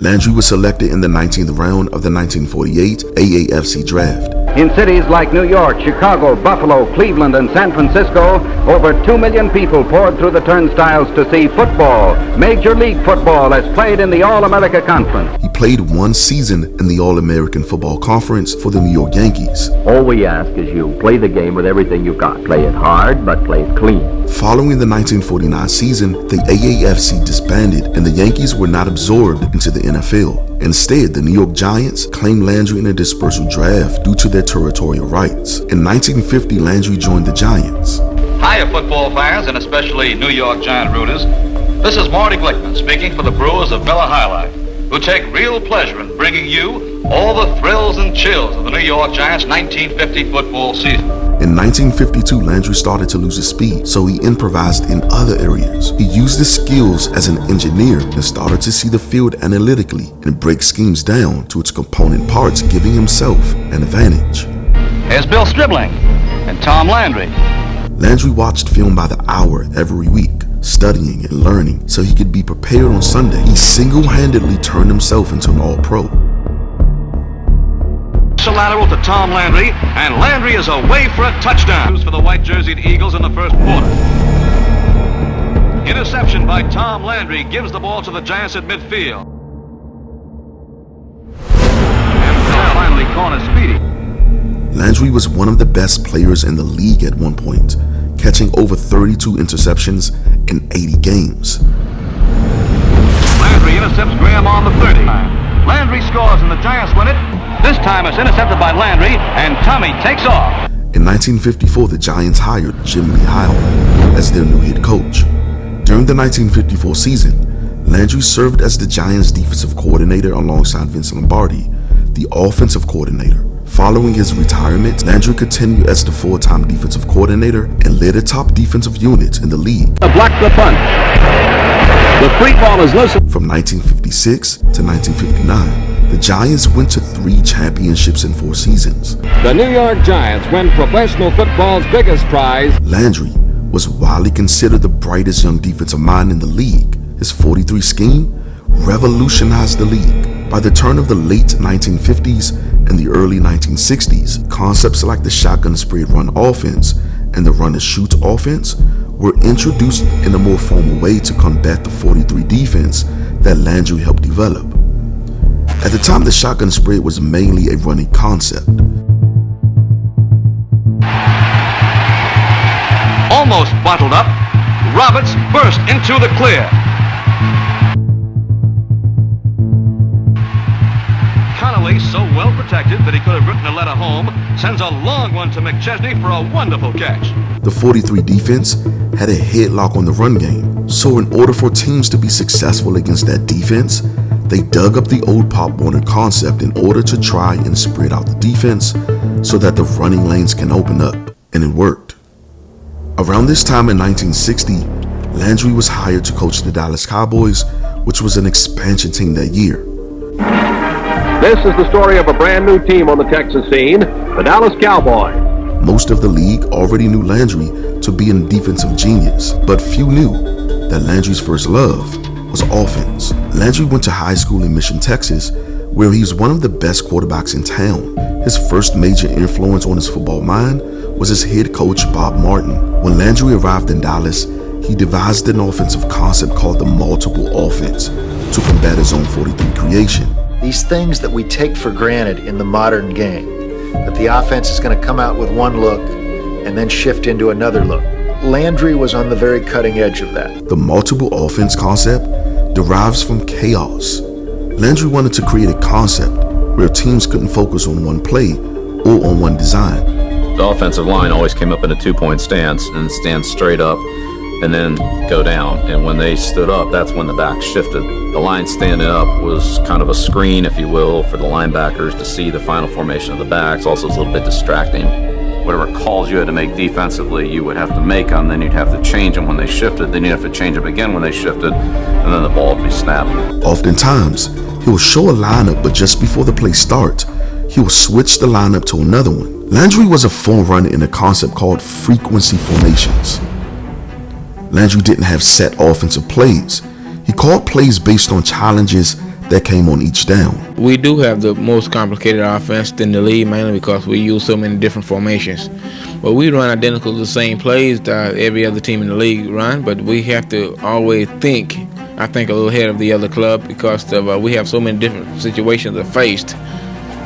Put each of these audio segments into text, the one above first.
Landry was selected in the 19th round of the 1948 AAFC draft. In cities like New York, Chicago, Buffalo, Cleveland, and San Francisco, over 2 million people poured through the turnstiles to see football, Major League Football, as played in the All-America Conference. He played one season in the All-American Football Conference for the New York Yankees. All we ask is you play the game with everything you've got. Play it hard, but play it clean. Following the 1949 season, the AAFC disbanded and the Yankees were not absorbed into the NFL. Instead, the New York Giants claimed Landry in a dispersal draft due to their territorial rights. In 1950, Landry joined the Giants. Hiya, football fans, and especially New York Giant rooters. This is Marty Glickman speaking for the Brewers of Miller High Life, who take real pleasure in bringing you all the thrills and chills of the New York Giants' 1950 football season. In 1952, Landry started to lose his speed, so he improvised in other areas. He used his skills as an engineer and started to see the field analytically and break schemes down to its component parts, giving himself an advantage. Here's Bill Stribling and Tom Landry. Landry watched film by the hour every week, studying and learning so he could be prepared on Sunday. He single-handedly turned himself into an all-pro. Lateral to Tom Landry, and Landry is away for a touchdown for the white-jerseyed Eagles in the first quarter. Interception by Tom Landry gives the ball to the Giants at midfield. And finally corner Speedy. Landry was one of the best players in the league at one point, catching over 32 interceptions in 80 games. Landry intercepts Graham on the 30. Landry scores and the Giants win it. This time it's intercepted by Landry, and Tommy takes off. In 1954, the Giants hired Jim Lee Howell as their new head coach. During the 1954 season, Landry served as the Giants' defensive coordinator alongside Vince Lombardi, the offensive coordinator. Following his retirement, Landry continued as the full-time defensive coordinator and led a top defensive unit in the league. Block the punt. The free ball is loose. From 1956 to 1959, the Giants went to 3 championships in 4 seasons. The New York Giants win professional football's biggest prize. Landry was widely considered the brightest young defensive mind in the league. His 43 scheme revolutionized the league. By the turn of the late 1950s and the early 1960s, concepts like the shotgun spread run offense and the run and shoot offense were introduced in a more formal way to combat the 43 defense that Landry helped develop. At the time, the shotgun spread was mainly a running concept. Almost bottled up, Roberts burst into the clear. Connolly, so well protected that he could have written a letter home, sends a long one to McChesney for a wonderful catch. The 43 defense had a headlock on the run game, so in order for teams to be successful against that defense, they dug up the old Pop Warner concept in order to try and spread out the defense so that the running lanes can open up, and it worked. Around this time in 1960, Landry was hired to coach the Dallas Cowboys, which was an expansion team that year. This is the story of a brand new team on the Texas scene, the Dallas Cowboys. Most of the league already knew Landry to be a defensive genius, but few knew that Landry's first love was offense. Landry went to high school in Mission, Texas, where he was one of the best quarterbacks in town. His first major influence on his football mind was his head coach, Bob Martin. When Landry arrived in Dallas, he devised an offensive concept called the multiple offense to combat his own 43 creation. These things that we take for granted in the modern game, that the offense is going to come out with one look and then shift into another look. Landry was on the very cutting edge of that. The multiple offense concept derives from chaos. Landry wanted to create a concept where teams couldn't focus on one play or on one design. The offensive line always came up in a 2-point stance and stand straight up and then go down. And when they stood up, that's when the backs shifted. The line standing up was kind of a screen, if you will, for the linebackers to see the final formation of the backs. Also, it's a little bit distracting. Whatever calls you had to make defensively, you would have to make them, then you'd have to change them when they shifted, then you'd have to change them again when they shifted, and then the ball would be snapped. Oftentimes, he will show a lineup, but just before the play starts, he will switch the lineup to another one. Landry was a forerunner in a concept called frequency formations. Landry didn't have set offensive plays. He called plays based on challenges that came on each down. We do have the most complicated offense in the league, mainly because we use so many different formations. But we run identical to the same plays that every other team in the league run, but we have to always think a little ahead of the other club because we have so many different situations that faced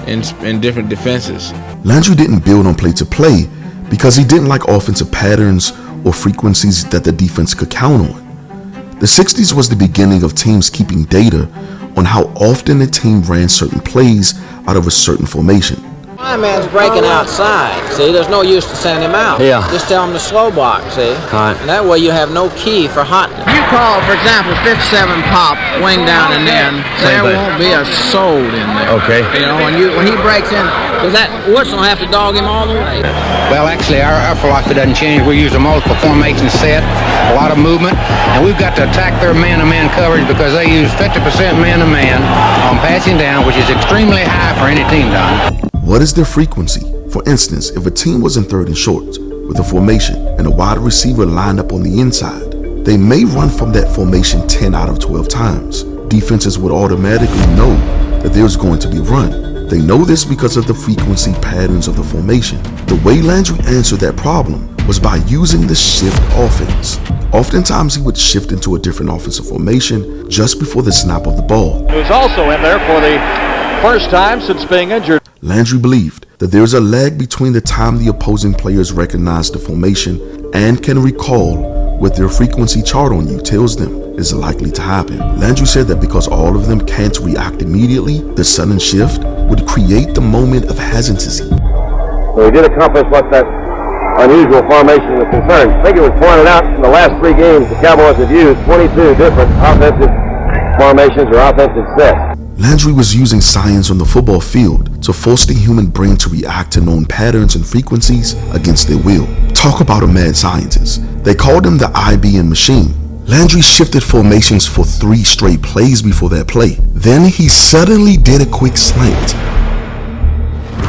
in different defenses. Landry didn't build on play to play because he didn't like offensive patterns or frequencies that the defense could count on. The 60s was the beginning of teams keeping data on how often a team ran certain plays out of a certain formation. My man's breaking outside, see? There's no use to send him out. Yeah. Just tell him to slow block, see? Right. And that way you have no key for hotness. You call, for example, 57 pop, wing down and in, there won't be a soul in there. Okay. You know, when he breaks in, because that whistle will have to dog him all the way. Well, actually, our philosophy doesn't change. We use a multiple formation set, a lot of movement, and we've got to attack their man-to-man coverage because they use 50% man-to-man on passing down, which is extremely high for any team down. What is their frequency? For instance, if a team was in 3rd and short with a formation and a wide receiver lined up on the inside, they may run from that formation 10 out of 12 times. Defenses would automatically know that there's going to be a run. They know this because of the frequency patterns of the formation. The way Landry answered that problem was by using the shift offense. Oftentimes he would shift into a different offensive formation just before the snap of the ball. He was also in there for the first time since being injured. Landry believed that there is a lag between the time the opposing players recognize the formation and can recall what their frequency chart on you tells them is likely to happen. Landry said that because all of them can't react immediately, the sudden shift would create the moment of hesitancy. So he did accomplish what that unusual formation was concerned. I think it was pointed out in the last 3 games the Cowboys have used 22 different offensive formations or offensive sets. Landry was using science on the football field to force the human brain to react to known patterns and frequencies against their will. Talk about a mad scientist. They called him the IBM machine. Landry shifted formations for 3 straight plays before that play. Then he suddenly did a quick slant.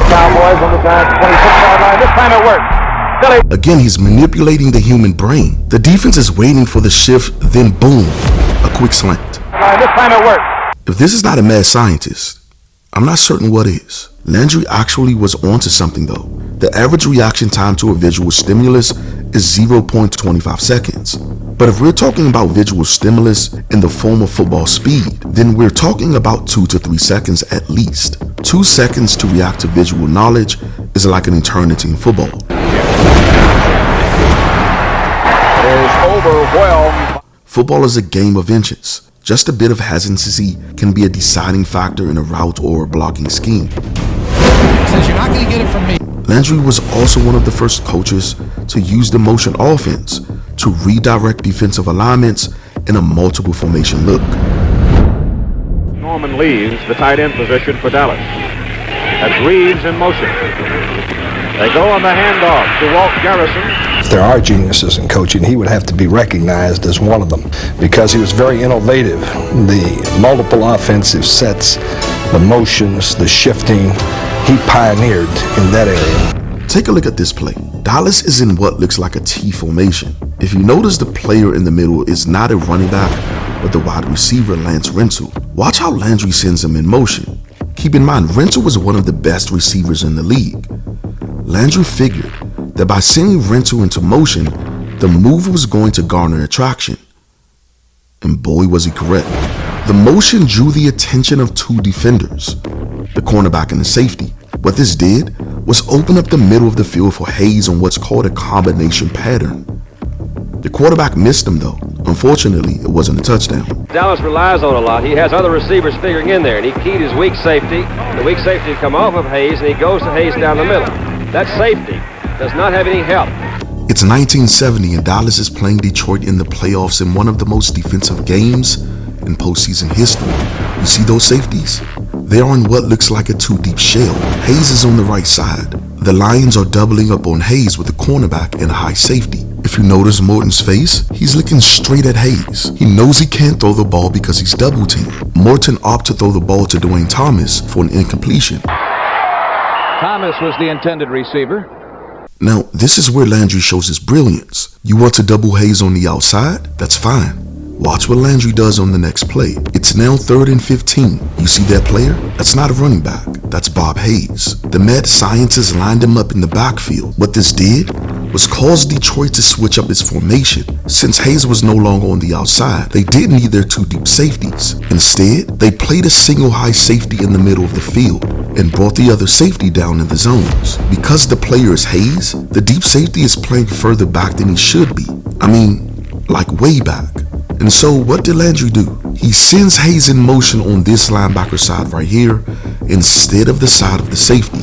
Cowboys on the Giants 26-yard line. This time it worked. Again, he's manipulating the human brain. The defense is waiting for the shift, then boom, a quick slant. This time it worked. If this is not a mad scientist, I'm not certain what is. Landry actually was onto something though. The average reaction time to a visual stimulus is 0.25 seconds. But if we're talking about visual stimulus in the form of football speed, then we're talking about 2 to 3 seconds at least. 2 seconds to react to visual knowledge is like an eternity in football. Is overwhelmed. Football is a game of inches. Just a bit of hesitancy can be a deciding factor in a route or a blocking scheme. Says you're not going to get it from me. Landry was also one of the first coaches to use the motion offense to redirect defensive alignments in a multiple formation look. Norman leaves the tight end position for Dallas. That's Reeves in motion. They go on the handoff to Walt Garrison. If there are geniuses in coaching, he would have to be recognized as one of them because he was very innovative. The multiple offensive sets, the motions, the shifting, he pioneered in that area. Take a look at this play. Dallas is in what looks like a T formation. If you notice, the player in the middle is not a running back, but the wide receiver Lance Renzel. Watch how Landry sends him in motion. Keep in mind, Renzel was one of the best receivers in the league. Landry figured that by sending Renzel into motion, the move was going to garner attraction. And boy, was he correct. The motion drew the attention of 2 defenders, the cornerback and the safety. What this did was open up the middle of the field for Hayes on what's called a combination pattern. The quarterback missed him though. Unfortunately, it wasn't a touchdown. Dallas relies on a lot. He has other receivers figuring in there, and he keyed his weak safety. The weak safety come off of Hayes, and he goes to Hayes down the middle. That safety does not have any help. It's 1970 and Dallas is playing Detroit in the playoffs in one of the most defensive games in postseason history. You see those safeties? They are in what looks like a 2-deep shell. Hayes is on the right side. The Lions are doubling up on Hayes with the cornerback and a high safety. If you notice Morton's face, he's looking straight at Hayes. He knows he can't throw the ball because he's double teamed. Morton opted to throw the ball to Dwayne Thomas for an incompletion. Thomas was the intended receiver. Now, this is where Landry shows his brilliance. You want to double Hayes on the outside? That's fine. Watch what Landry does on the next play. It's now 3rd and 15. You see that player? That's not a running back. That's Bob Hayes. The mad scientists lined him up in the backfield. What this did was cause Detroit to switch up its formation. Since Hayes was no longer on the outside, they didn't need their 2 deep safeties. Instead, they played a single high safety in the middle of the field and brought the other safety down in the zones. Because the player is Hayes, the deep safety is playing further back than he should be. I mean, like way back. And so what did Landry do? He sends Hayes in motion on this linebacker side right here instead of the side of the safety.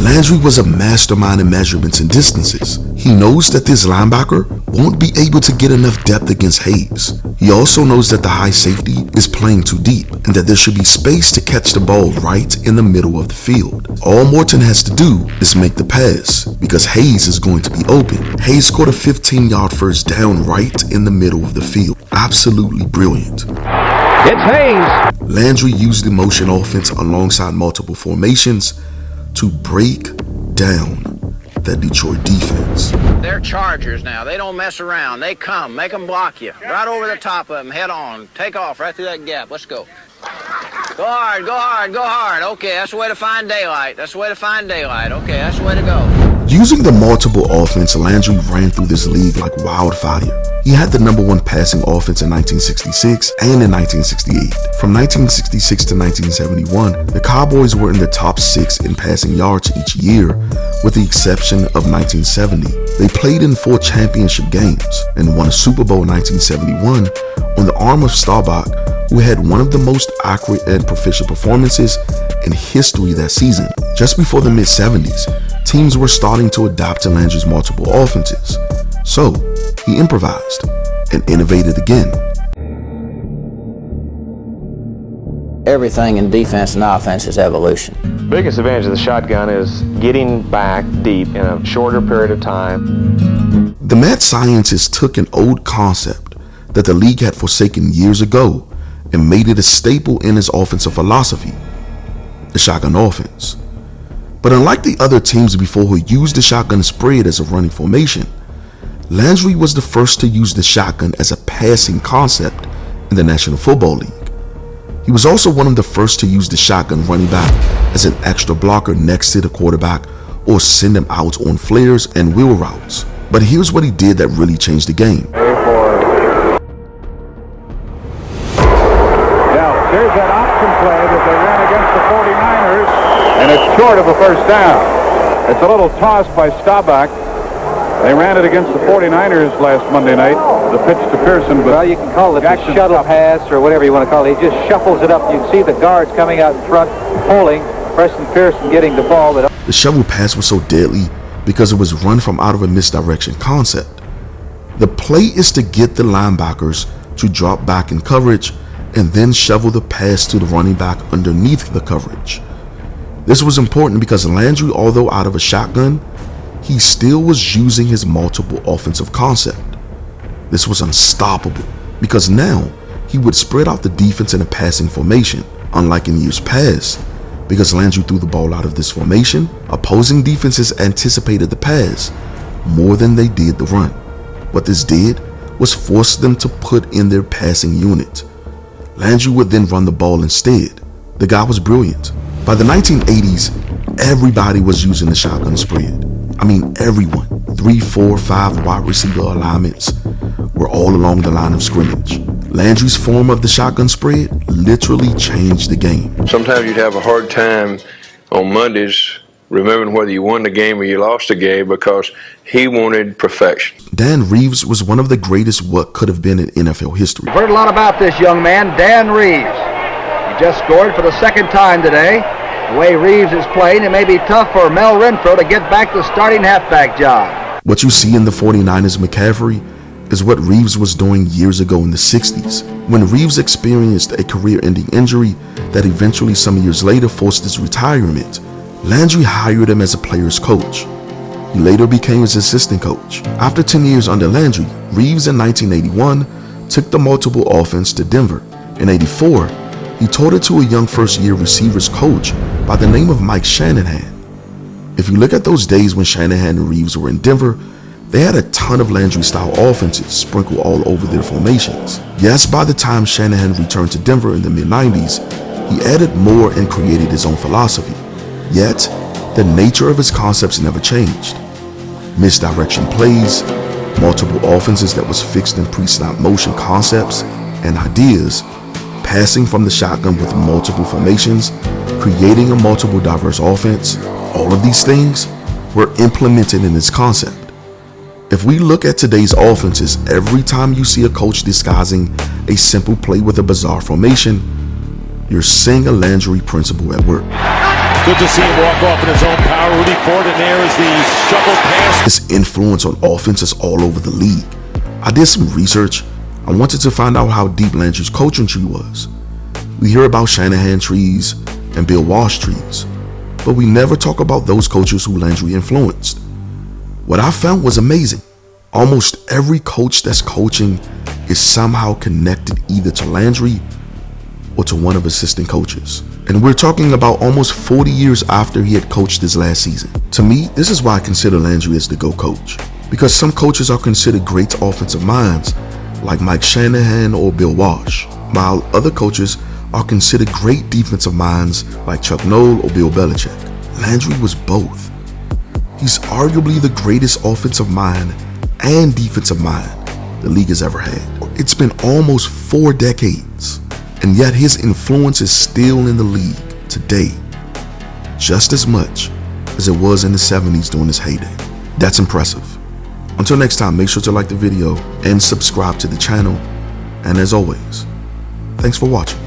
Landry was a mastermind in measurements and distances. He knows that this linebacker won't be able to get enough depth against Hayes. He also knows that the high safety is playing too deep and that there should be space to catch the ball right in the middle of the field. All Morton has to do is make the pass because Hayes is going to be open. Hayes scored a 15-yard first down right in the middle of the field. Absolutely brilliant. It's Hayes. Landry used the motion offense alongside multiple formations to break down that Detroit defense. They're Chargers now. They don't mess around. They come. Make them block you. Right over the top of them. Head on. Take off right through that gap. Let's go. Go hard, go hard, go hard. Okay, that's the way to find daylight. That's the way to find daylight. Okay, that's the way to go. Using the multiple offense, Landry ran through this league like wildfire. He had the #1 passing offense in 1966 and in 1968. From 1966 to 1971, the Cowboys were in the top 6 in passing yards each year, with the exception of 1970. They played in 4 championship games and won a Super Bowl in 1971 on the arm of Staubach, who had one of the most accurate and proficient performances in history that season. Just before the mid-70s, teams were starting to adapt to Landry's multiple offenses. So, he improvised and innovated again. Everything in defense and offense is evolution. Biggest advantage of the shotgun is getting back deep in a shorter period of time. The mad scientists took an old concept that the league had forsaken years ago and made it a staple in his offensive philosophy, the shotgun offense. But unlike the other teams before who used the shotgun spread as a running formation, Landry was the first to use the shotgun as a passing concept in the National Football League. He was also one of the first to use the shotgun running back as an extra blocker next to the quarterback or send him out on flares and wheel routes. But here's what he did that really changed the game. Now, here's that option play that they ran against the 49ers, and it's short of a first down. It's a little toss by Staubach. They ran it against the 49ers last Monday night, the pitch to Pearson. But well, you can call it a shuttle pass or whatever you want to call it. He just shuffles it up. You can see the guards coming out in front, pulling, Preston Pearson getting the ball. But the shovel pass was so deadly because it was run from out of a misdirection concept. The play is to get the linebackers to drop back in coverage and then shovel the pass to the running back underneath the coverage. This was important because Landry, although out of a shotgun, he still was using his multiple offensive concept. This was unstoppable because now he would spread out the defense in a passing formation, unlike in years past. Because Landry threw the ball out of this formation, opposing defenses anticipated the pass more than they did the run. What this did was force them to put in their passing unit. Landry would then run the ball instead. The guy was brilliant. By the 1980s, everybody was using the shotgun spread. I mean, everyone. 3, 4, 5 wide receiver alignments were all along the line of scrimmage. Landry's form of the shotgun spread literally changed the game. Sometimes you'd have a hard time on Mondays remembering whether you won the game or you lost the game because he wanted perfection. Dan Reeves was one of the greatest what could have been in NFL history. We've heard a lot about this young man, Dan Reeves. He just scored for the 2nd time today. The way Reeves is playing, it may be tough for Mel Renfro to get back the starting halfback job. What you see in the 49ers McCaffrey is what Reeves was doing years ago in the 60s, when Reeves experienced a career-ending injury that eventually some years later forced his retirement. Landry hired him as a player's coach. He later became his assistant coach. After 10 years under Landry, Reeves in 1981 took the multiple offense to Denver. In '84, he taught it to a young first-year receivers coach by the name of Mike Shanahan. If you look at those days when Shanahan and Reeves were in Denver, They had a ton of Landry-style offenses sprinkled all over their formations. Yes, by the time Shanahan returned to Denver in the mid-90s, he added more and created his own philosophy. Yet, the nature of his concepts never changed. Misdirection plays, multiple offenses that was fixed in pre-snap motion concepts and ideas, passing from the shotgun with multiple formations, creating a multiple diverse offense, all of these things were implemented in this concept. If we look at today's offenses, every time you see a coach disguising a simple play with a bizarre formation, you're seeing a Landry principle at work. Good to see him walk off in his own power. Rudy Ford, and there is the shovel pass. His influence on offenses all over the league. I did some research. I wanted to find out how deep Landry's coaching tree was. We hear about Shanahan trees and Bill Walsh trees, but we never talk about those coaches who Landry influenced. What I found was amazing. Almost every coach that's coaching is somehow connected either to Landry or to one of his assistant coaches. And we're talking about almost 40 years after he had coached his last season. To me, this is why I consider Landry as the GOAT coach. Because some coaches are considered great offensive minds, like Mike Shanahan or Bill Walsh, while other coaches are considered great defensive minds like Chuck Noll or Bill Belichick. Landry was both. He's arguably the greatest offensive mind and defensive mind the league has ever had. It's been almost 4 decades, and yet his influence is still in the league today, just as much as it was in the 70s during his heyday. That's impressive. Until next time, make sure to like the video and subscribe to the channel. And as always, thanks for watching.